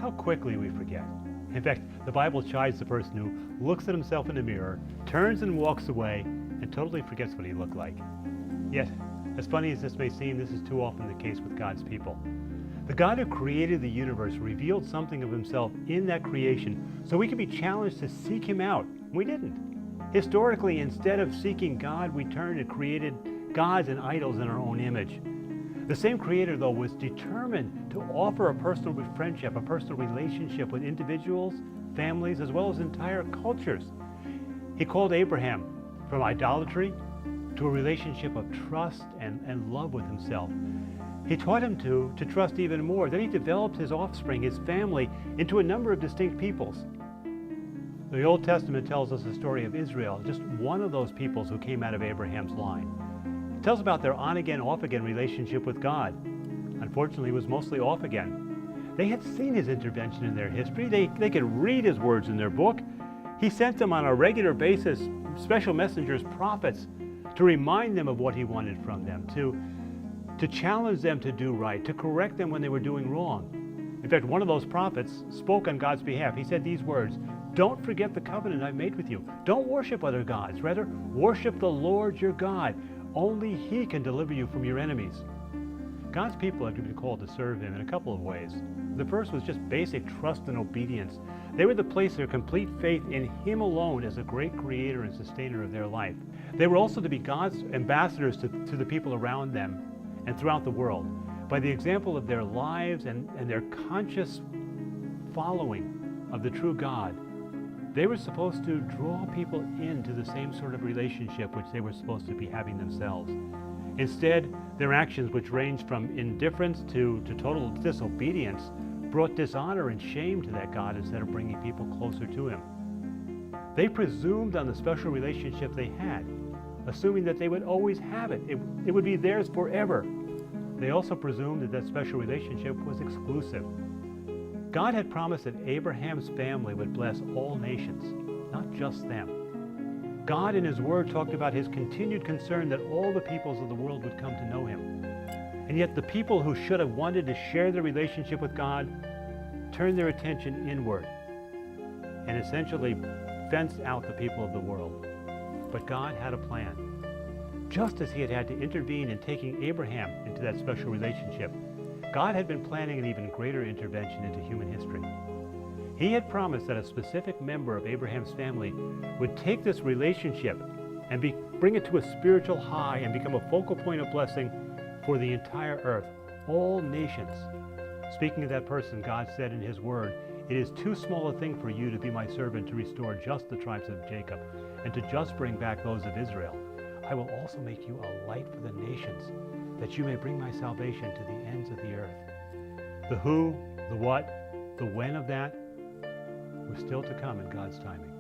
how quickly we forget. In fact, the Bible chides the person who looks at himself in the mirror, turns and walks away, and totally forgets what he looked like. Yet, as funny as this may seem, this is too often the case with God's people. The God who created the universe revealed something of himself in that creation so we could be challenged to seek him out. We didn't. Historically, instead of seeking God, we turned and created gods and idols in our own image. The same Creator, though, was determined to offer a personal friendship, a personal relationship with individuals, families, as well as entire cultures. He called Abraham from idolatry to a relationship of trust and love with himself. He taught him to trust even more. Then he developed his offspring, his family, into a number of distinct peoples. The Old Testament tells us the story of Israel, just one of those peoples who came out of Abraham's line. It tells about their on-again, off-again relationship with God. Unfortunately, it was mostly off again. They had seen his intervention in their history. They could read his words in their book. He sent them on a regular basis, special messengers, prophets, to remind them of what he wanted from them, to challenge them to do right, to correct them when they were doing wrong. In fact, one of those prophets spoke on God's behalf. He said these words, "Don't forget the covenant I've made with you. Don't worship other gods. Rather, worship the Lord your God. Only he can deliver you from your enemies." God's people had been called to serve him in a couple of ways. The first was just basic trust and obedience. They were to place their complete faith in him alone as a great creator and sustainer of their life. They were also to be God's ambassadors to the people around them and throughout the world. By the example of their lives and their conscious following of the true God, they were supposed to draw people into the same sort of relationship which they were supposed to be having themselves. Instead, their actions, which ranged from indifference to total disobedience, brought dishonor and shame to that God instead of bringing people closer to him. They presumed on the special relationship they had, assuming that they would always have it. It would be theirs forever. They also presumed that that special relationship was exclusive. God had promised that Abraham's family would bless all nations, not just them. God in his word talked about his continued concern that all the peoples of the world would come to know him. And yet the people who should have wanted to share their relationship with God turned their attention inward and essentially fenced out the people of the world. But God had a plan. Just as he had had to intervene in taking Abraham into that special relationship, God had been planning an even greater intervention into human history. He had promised that a specific member of Abraham's family would take this relationship and bring it to a spiritual high and become a focal point of blessing for the entire earth, all nations. Speaking of that person, God said in his word, "It is too small a thing for you to be my servant to restore just the tribes of Jacob and to just bring back those of Israel. I will also make you a light for the nations, that you may bring my salvation to the ends of the earth." The who, the what, the when of that were still to come in God's timing.